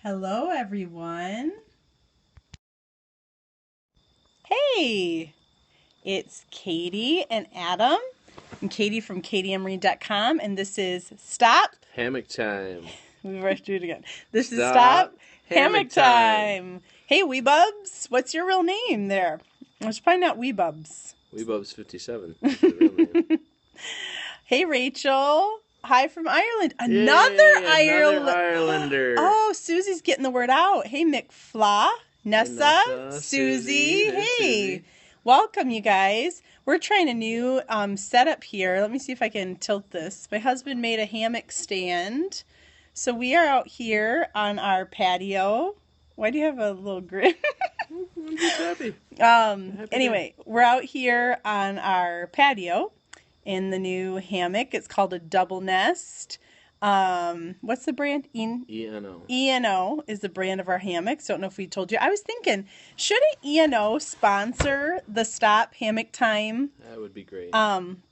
Hello, everyone. Hey, it's Katie and Adam. I'm Katie from katieemery.com, and this is Stop. Hammock Time. We have to do it again. This is Stop. Hammock Time. Hey, Weebubs. What's your real name there? It's probably not Weebubs. Weebubs57 is the real name. Hey, Rachel. Hi from Ireland. Another Irelander. Oh, Susie's getting the word out. Hey, McFlaw, Nessa, Susie. Hey, Susie. Welcome, you guys. We're trying a new setup here. Let me see if I can tilt this. My husband made a hammock stand. So we are out here on our patio. Why do you have a little grin? I'm just happy. Anyway, we're out here on our patio in the new hammock. It's called a double nest. What's the brand? ENO. ENO is the brand of our hammocks. Don't know if we told you. I was thinking, shouldn't ENO sponsor the Stop Hammock Time That would be great.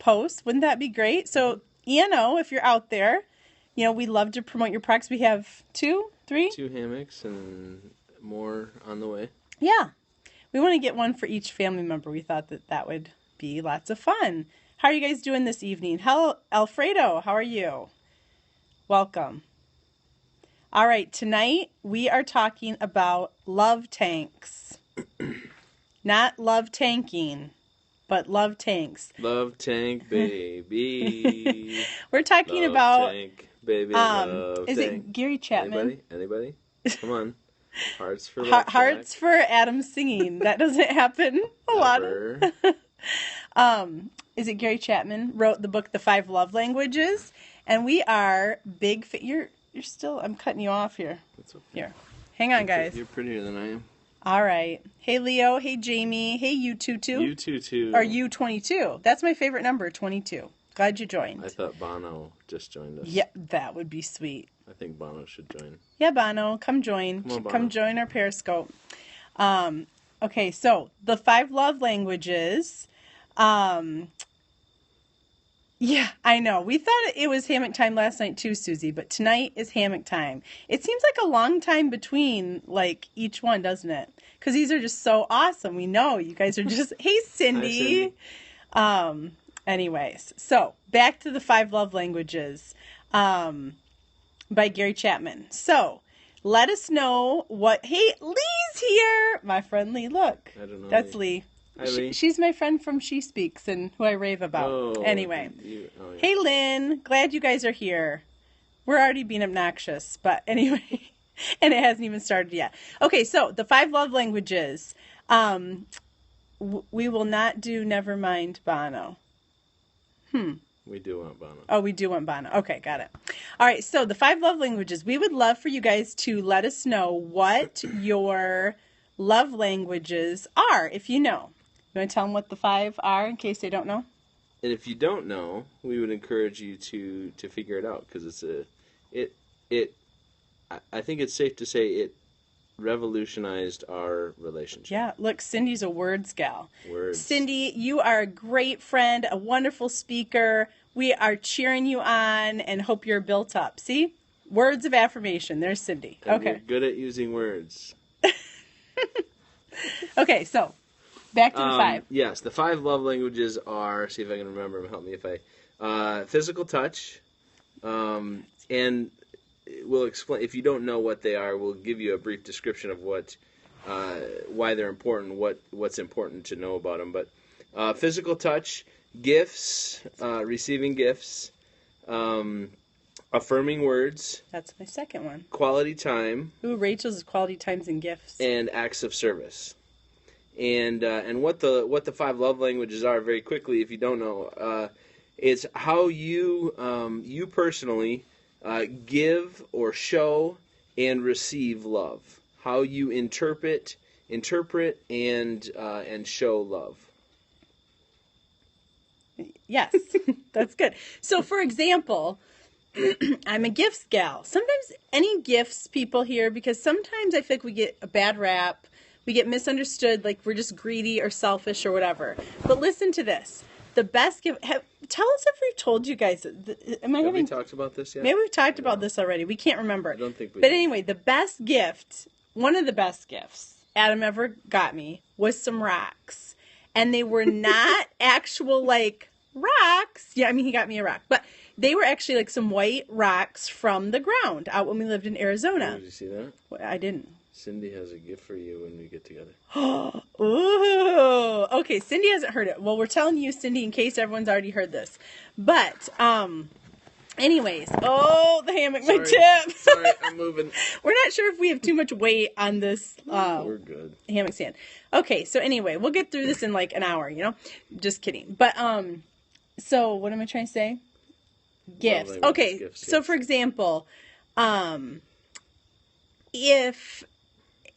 post? Wouldn't that be great? So ENO, if you're out there, you know, we love to promote your products. We have 2 hammocks and more on the way. Yeah. We want to get one for each family member. We thought that would be lots of fun. How are you guys doing this evening? Hello, Alfredo. How are you? Welcome. All right, tonight we are talking about love tanks. Not love tanking, but love tanks. Love tank, baby. We're talking love about tank, baby. Love is tank. it Gary Chapman? Anybody? Come on. Hearts for Hearts for Adam singing. That doesn't happen a lot. Is it Gary Chapman wrote the book The 5 Love Languages, and we are big you're still, I'm cutting you off here. That's okay. Here. Hang on, guys. You're prettier than I am. All right. Hey, Leo. Hey, Jamie. Hey, you 22. You too. Or you 22. That's my favorite number, 22. Glad you joined. I thought Bono just joined us. Yeah, that would be sweet. I think Bono should join. Yeah, Bono, come join. Come on, Bono. Come join our Periscope. Okay, so the 5 love languages. Yeah, I know. We thought it was hammock time last night too, Susie, but tonight is hammock time. It seems like a long time between like each one, doesn't it? Because these are just so awesome. We know you guys are just, hey, Cindy. Hi, Cindy. Anyways, so back to the 5 love languages by Gary Chapman. So let us know what, hey, Lee's here. My friend Lee, look. I don't know. That's Lee. Hi, Lee. She's my friend from She Speaks and who I rave about. Oh, anyway. Yeah. Hey, Lynn. Glad you guys are here. We're already being obnoxious, but anyway. And it hasn't even started yet. Okay, so the 5 love languages. We will not do Nevermind Bono. We do want Bono. Oh, we do want Bono. Okay, got it. All right, so the 5 love languages. We would love for you guys to let us know what your love languages are, if you know. You want to tell them what the 5 are in case they don't know? And if you don't know, we would encourage you to figure it out because I think it's safe to say it revolutionized our relationship. Yeah, look, Cindy's a words gal. Words. Cindy, you are a great friend, a wonderful speaker. We are cheering you on and hope you're built up. See? Words of affirmation. There's Cindy. And okay. We're good at using words. Okay, so back to the 5. Yes, the 5 love languages are, see if I can remember them, help me if I, physical touch, and we'll explain, if you don't know what they are, we'll give you a brief description of why they're important, what's important to know about them, but physical touch, gifts, receiving gifts, affirming words. That's my second one. Quality time. Ooh, Rachel's is quality times and gifts. And acts of service. And what the 5 love languages are, very quickly, if you don't know, it's how you personally give or show and receive love. How you interpret and show love. Yes, that's good. So, for example, I'm a gifts gal. Sometimes any gifts people hear, because sometimes I feel like we get a bad rap. We get misunderstood, like we're just greedy or selfish or whatever. But listen to this. The best gift, tell us if we've told you guys. Am I Have we having? talked about this yet? Maybe we've talked I don't about know. this already. We can't remember. I don't think we But did. anyway, the best gift, one of the best gifts Adam ever got me was some rocks. And they were not actual, like, rocks. Yeah, I mean, he got me a rock. But they were actually, like, some white rocks from the ground out when we lived in Oh, Arizona. did you see that? Well, I didn't. Cindy has a gift for you when we get together. Ooh. Okay, Cindy hasn't heard it. Well, we're telling you, Cindy, in case everyone's already heard this. But, anyways. Oh, the hammock, my tip. Sorry, I'm moving. We're not sure if we have too much weight on this We're good. hammock stand. Okay, so anyway, we'll get through this in like an hour, you know? Just kidding. But, so what am I trying to say? Gifts. language, Okay, gifts, so yes. for example, if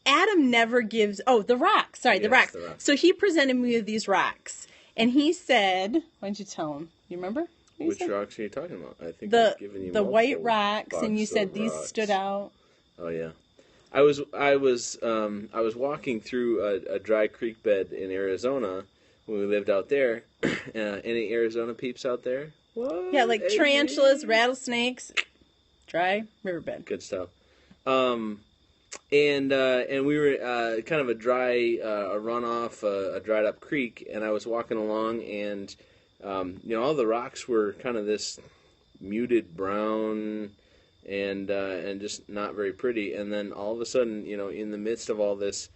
Adam never gives, the rocks. Sorry, the Yes, rocks. the rocks. So he presented me with these rocks. And he said, why don't you tell him? You remember? What you Which said? rocks are you talking about? I think The I've given you the white multiple rocks, and you boxes said of these rocks. stood out. Oh yeah, I was walking through a dry creek bed in Arizona when we lived out there. Any Arizona peeps out there? What? Yeah, like Hey, tarantulas, hey. rattlesnakes, dry riverbed. Good stuff. And we were kind of a dry a runoff, a dried up creek, and I was walking along, and all the rocks were kind of this muted brown, and just not very pretty. And then all of a sudden, in the midst of all this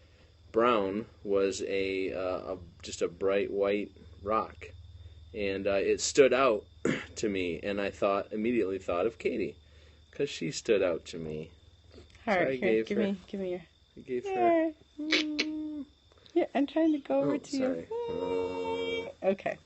brown was just a bright white rock, and it stood out to me, and I immediately thought of Katie, because she stood out to me. All So I right, here, gave give her- me your. I gave her. Here. Yeah, I'm trying to go over Oh, to sorry. you. Okay.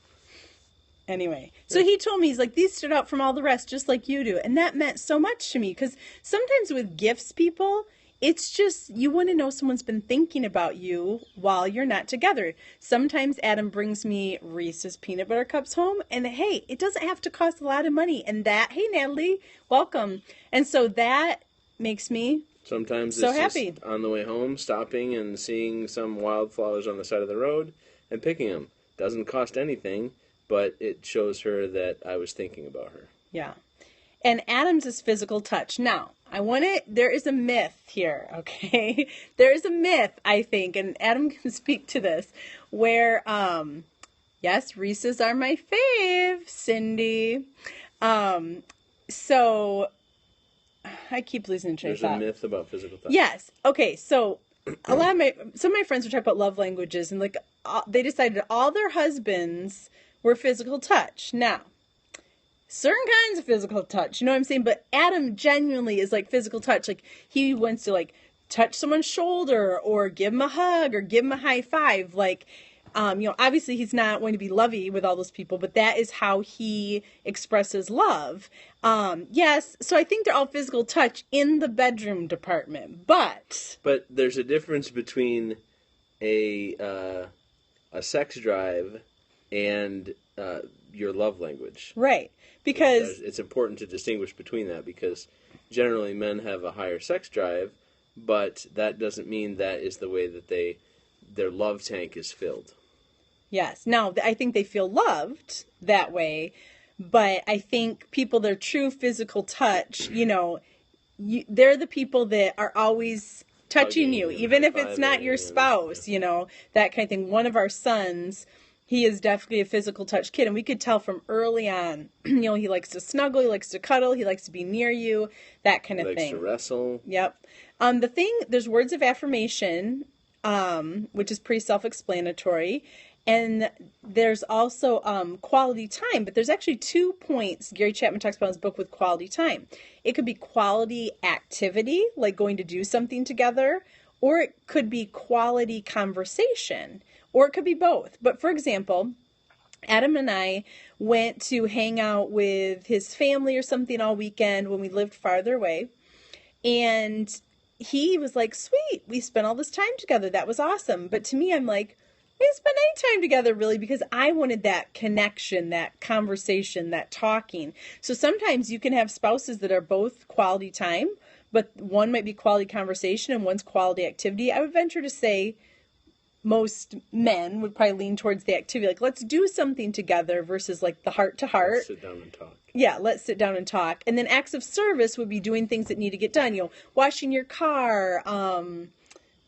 Anyway, so he told me, he's like, these stood out from all the rest, just like you do. And that meant so much to me, because sometimes with gifts, people, it's just, you want to know someone's been thinking about you while you're not together. Sometimes Adam brings me Reese's peanut butter cups home, and hey, it doesn't have to cost a lot of money. And that, hey, Natalie, welcome. And so that makes me Sometimes so it's happy. just on the way home, stopping and seeing some wildflowers on the side of the road and picking them. Doesn't cost anything, but it shows her that I was thinking about her. Yeah. And Adam's is physical touch. Now, there is a myth here, okay? There is a myth, I think, and Adam can speak to this, where, yes, Reese's are my fave, Cindy. So, I keep losing train of There's a thought. myth about physical touch. Yes. Okay. So some of my friends were talking about love languages, and like they decided all their husbands were physical touch. Now, certain kinds of physical touch, you know what I'm saying? But Adam genuinely is like physical touch. Like he wants to like touch someone's shoulder or give him a hug or give him a high five. Like, obviously he's not going to be lovey with all those people, but that is how he expresses love. Yes, so I think they're all physical touch in the bedroom department, but there's a difference between a sex drive and your love language. right, because It's important to distinguish between that, because generally men have a higher sex drive, but that doesn't mean that is the way that their love tank is filled. yes, now I think they feel loved that way, but I think people that are true physical touch, they're the people that are always touching Hugging you, and even if it's not your high-fiving spouse, that kind of thing. One of our sons, he is definitely a physical touch kid, and we could tell from early on, he likes to snuggle, he likes to cuddle, he likes to be near you, that kind of Likes thing. to wrestle. Yep. There's words of affirmation, which is pretty self-explanatory. And there's also quality time, but there's actually 2 points Gary Chapman talks about in his book with quality time. It could be quality activity, like going to do something together, or it could be quality conversation, or it could be both. But for example, Adam and I went to hang out with his family or something all weekend when we lived farther away. And he was like, sweet, we spent all this time together. That was awesome. But to me, I'm like, we didn't spend any time together really, because I wanted that connection, that conversation, that talking. So sometimes you can have spouses that are both quality time, but one might be quality conversation and one's quality activity. I would venture to say most men would probably lean towards the activity, like let's do something together versus like the heart to heart. Let's sit down and talk. Yeah, let's sit down and talk. And then acts of service would be doing things that need to get done, washing your car, mowing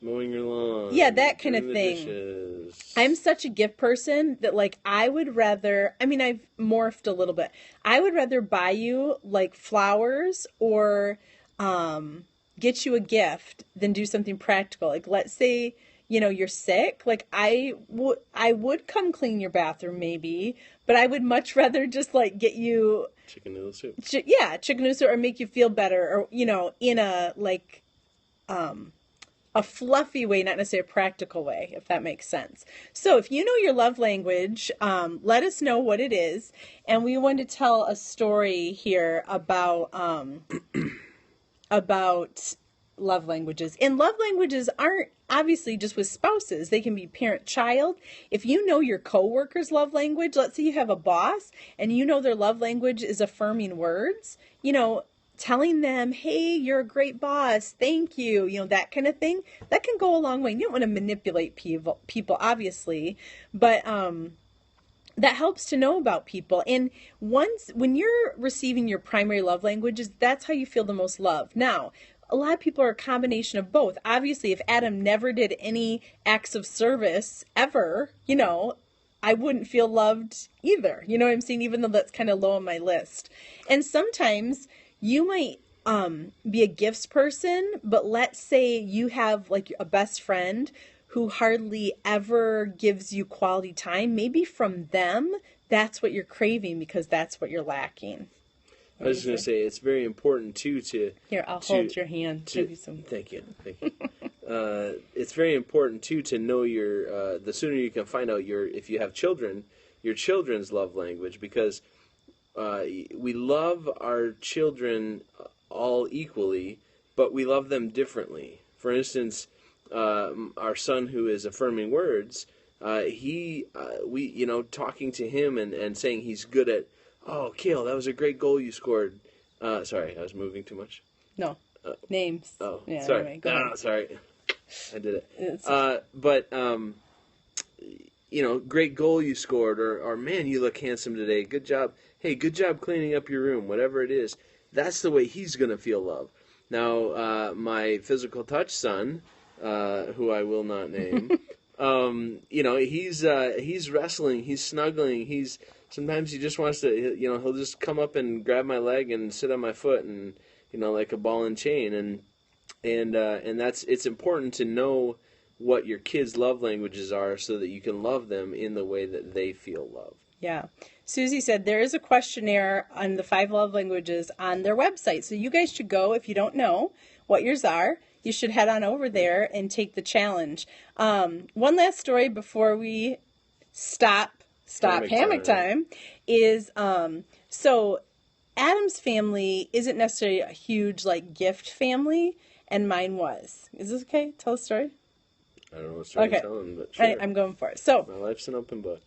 your lawn. Yeah, that kind of thing. Dishes. I'm such a gift person that like I would rather, I've morphed a little bit. I would rather buy you like flowers or get you a gift than do something practical. Like let's say, you're sick. Like I would come clean your bathroom maybe, but I would much rather just like get you chicken noodle soup. Chicken noodle soup, or make you feel better, or in a like a fluffy way, not necessarily a practical way, if that makes sense. So if you know your love language, let us know what it is. And we want to tell a story here about love languages. And love languages aren't obviously just with spouses. They can be parent-child. If you know your coworker's love language, let's say you have a boss and you know their love language is affirming words, telling them, hey, you're a great boss, thank you, that kind of thing, that can go a long way. You don't want to manipulate people obviously, but that helps to know about people. And when you're receiving your primary love languages, that's how you feel the most love. Now, a lot of people are a combination of both. Obviously, if Adam never did any acts of service ever, I wouldn't feel loved either. You know what I'm saying? Even though that's kind of low on my list. And sometimes you might be a gifts person, but let's say you have like a best friend who hardly ever gives you quality time. Maybe from them, that's what you're craving because that's what you're lacking. I was just going to say, it's very important, too, Here, I'll hold your hand. Give you some. Thank you. It's very important, too, to know the sooner you can find out if you have children, your children's love language, because we love our children all equally, but we love them differently. For instance, our son who is affirming words, talking to him and saying he's good at, oh, Kale, that was a great goal you scored. Sorry, I was moving too much. No. Names. Oh, yeah, sorry. Anyway, No, sorry. I did it. Great goal you scored, or man, you look handsome today. Good job. Hey, good job cleaning up your room, whatever it is. That's the way he's going to feel love. Now, my physical touch son, who I will not name, he's wrestling, he's snuggling, sometimes he just wants to, he'll just come up and grab my leg and sit on my foot and, like a ball and chain. And it's important to know what your kids' love languages are so that you can love them in the way that they feel love. Yeah. Susie said there is a questionnaire on the 5 love languages on their website. So you guys should go, if you don't know what yours are, you should head on over there and take the challenge. One last story before we stop Hammock Time is, so Adam's family isn't necessarily a huge like gift family, and mine was. Is this okay? Tell a story. I don't know what story you're telling, but sure. I'm going for it. So my life's an open book.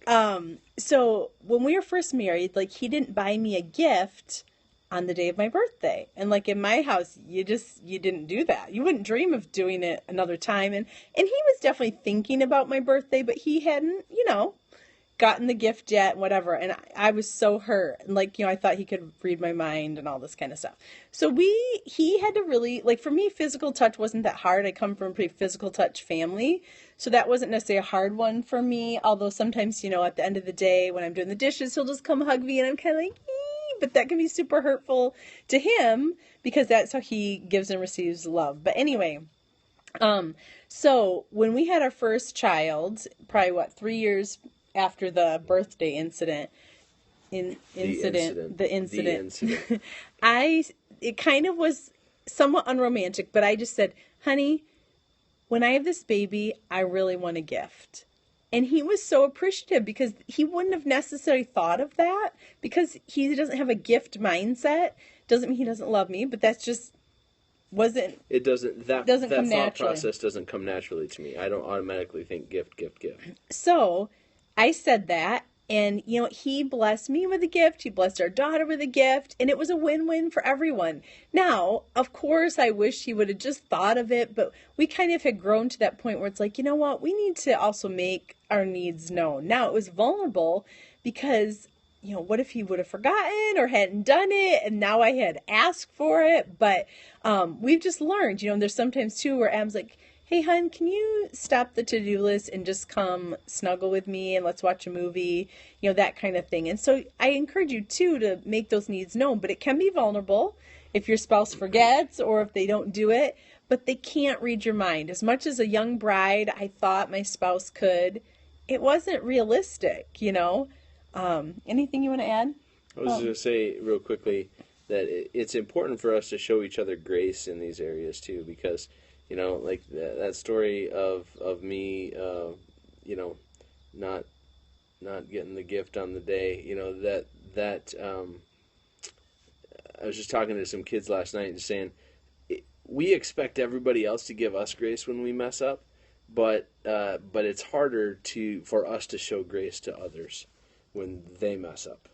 So when we were first married, like he didn't buy me a gift on the day of my birthday. And like in my house, you didn't do that. You wouldn't dream of doing it another time. And he was definitely thinking about my birthday, but he hadn't, gotten the gift yet, whatever. And I was so hurt. And like, I thought he could read my mind and all this kind of stuff. So he had to really, like for me, physical touch wasn't that hard. I come from a pretty physical touch family. So that wasn't necessarily a hard one for me. Although sometimes, at the end of the day when I'm doing the dishes, he'll just come hug me and I'm kind of like, ee! But that can be super hurtful to him because that's how he gives and receives love. But anyway, so when we had our first child, probably 3 years after the birthday incident, it kind of was somewhat unromantic, but I just said, honey, when I have this baby, I really want a gift. And he was so appreciative because he wouldn't have necessarily thought of that because he doesn't have a gift mindset. Doesn't mean he doesn't love me, but that's just wasn't. It doesn't. That doesn't that come thought naturally. process doesn't come naturally to me. I don't automatically think gift. So I said that, And, he blessed me with a gift. He blessed our daughter with a gift. And it was a win-win for everyone. Now, of course, I wish he would have just thought of it. But we kind of had grown to that point where it's like, you know what? We need to also make our needs known. Now, it was vulnerable because, what if he would have forgotten or hadn't done it? And now I had asked for it. But we've just learned, there's sometimes too where Am's like, hey, hun, can you stop the to-do list and just come snuggle with me and let's watch a movie, that kind of thing. And so I encourage you, too, to make those needs known. But it can be vulnerable if your spouse forgets or if they don't do it. But they can't read your mind. As much as a young bride, I thought my spouse could, it wasn't realistic, Anything you want to add? I was going to say real quickly that it's important for us to show each other grace in these areas, too, because... like that story of me, not getting the gift on the day. I was just talking to some kids last night and saying we expect everybody else to give us grace when we mess up, but it's harder for us to show grace to others when they mess up.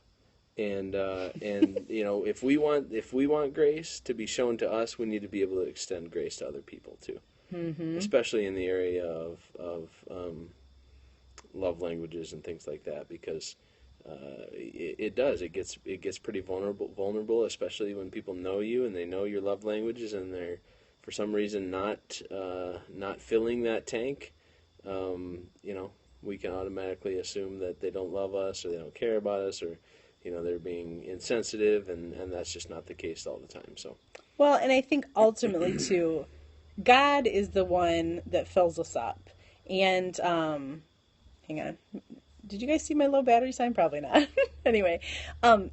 And if we want grace to be shown to us, we need to be able to extend grace to other people too, especially in the area of love languages and things like that, because it gets pretty vulnerable, especially when people know you and they know your love languages and they're for some reason not filling that tank. We can automatically assume that they don't love us or they don't care about us or they're being insensitive, and that's just not the case all the time. So, well, and I think ultimately too, God is the one that fills us up. And hang on, did you guys see my low battery sign? Probably not. Anyway,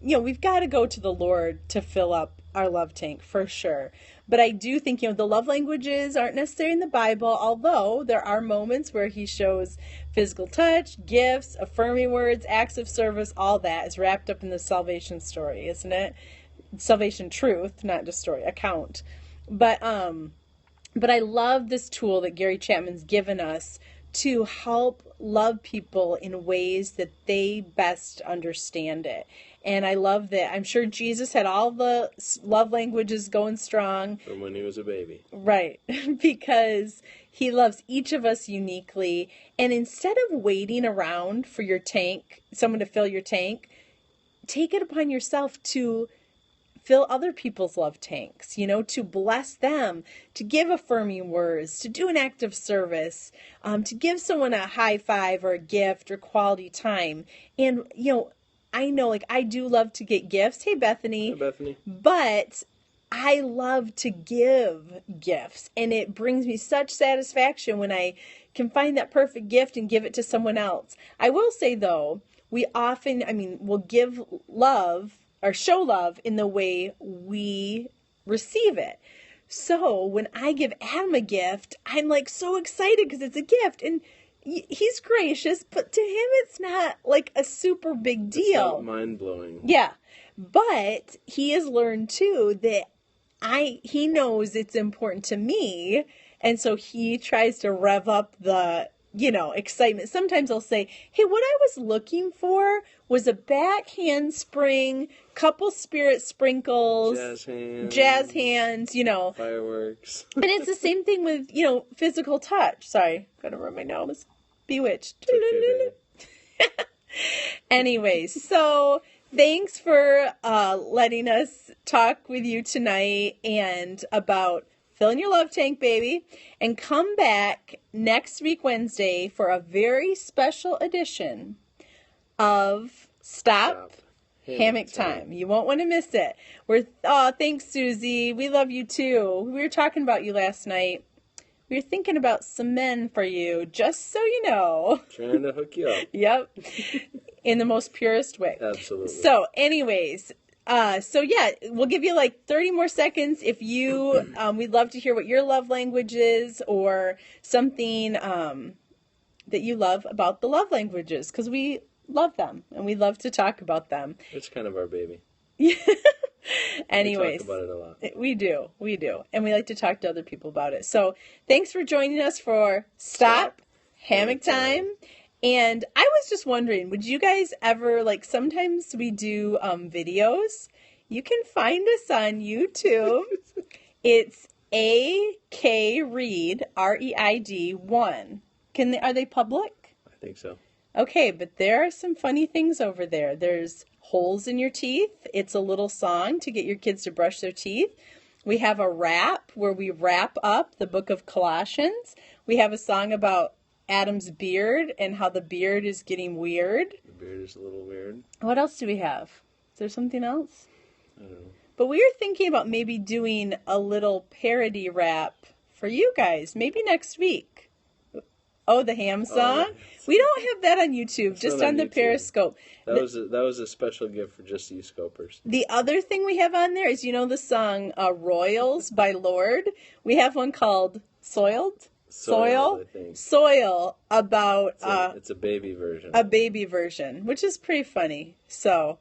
we've got to go to the Lord to fill up our love tank for sure. But I do think, the love languages aren't necessarily in the Bible, although there are moments where he shows physical touch, gifts, affirming words, acts of service, all that is wrapped up in the salvation story, isn't it? Salvation truth, not just story, account. But I love this tool that Gary Chapman's given us to help love people in ways that they best understand it. And I love that. I'm sure Jesus had all the love languages going strong. From when he was a baby. Right. Because he loves each of us uniquely. And instead of waiting around for someone to fill your tank, take it upon yourself to fill other people's love tanks, to bless them, to give affirming words, to do an act of service, to give someone a high five or a gift or quality time. And, I know, I do love to get gifts. Hey, Bethany. Hi, Bethany. But I love to give gifts. And it brings me such satisfaction when I can find that perfect gift and give it to someone else. I will say, though, we often, we'll give love or show love in the way we receive it. So when I give Adam a gift, I'm so excited because it's a gift. And he's gracious, but to him it's not a super big deal. It's not mind-blowing. Yeah. But he has learned too that he knows it's important to me, and so he tries to rev up the excitement. Sometimes I'll say, hey, what I was looking for was a back handspring, couple spirit sprinkles, jazz hands, fireworks. And it's the same thing with, physical touch. Sorry, gotta rub my nose. Bewitched. Anyways, so thanks for letting us talk with you tonight and about filling your love tank, baby. And come back next week, Wednesday, for a very special edition of Stop Hammock Time. You won't want to miss it. Thanks, Susie. We love you too. We were talking about you last night. We were thinking about some men for you, just so you know. Trying to hook you up. Yep. In the most purest way. Absolutely. So, anyways, we'll give you 30 more seconds if you, we'd love to hear what your love language is or something that you love about the love languages, because we love them and we love to talk about them. It's kind of our baby. Anyways, we talk about it a lot. We do. And we like to talk to other people about it. So thanks for joining us for Stop Hammock Time. And I was just wondering, would you guys ever, like, sometimes we do videos. You can find us on YouTube. It's AK Read, REID 1. Are they public? I think so. Okay, but there are some funny things over there. There's Holes in Your Teeth. It's a little song to get your kids to brush their teeth. We have a rap where we wrap up the book of Colossians. We have a song about Adam's beard and how the beard is getting weird. The beard is a little weird. What else do we have? Is there something else? I don't know. But we were thinking about maybe doing a little parody rap for you guys, maybe next week. Oh, the ham song? Oh, we don't have that on YouTube, it's just not on the YouTube. Periscope. That was a special gift for just you scopers. The other thing we have on there is, you know the song Royals by Lord? We have one called Soiled? Soil, I think. Soil about It's a baby version. a baby version, which is pretty funny. So,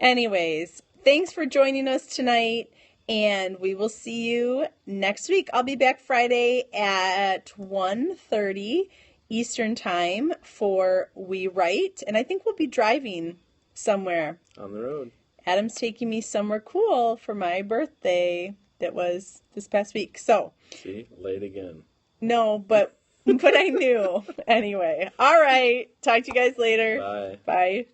anyways, thanks for joining us tonight, and we will see you next week. I'll be back Friday at 1:30 Eastern Time for We Write, and I think we'll be driving somewhere. On the road. Adam's taking me somewhere cool for my birthday that was this past week. So, See? Late again. no, but I knew. Anyway, all right. Talk to you guys later. Bye. Bye.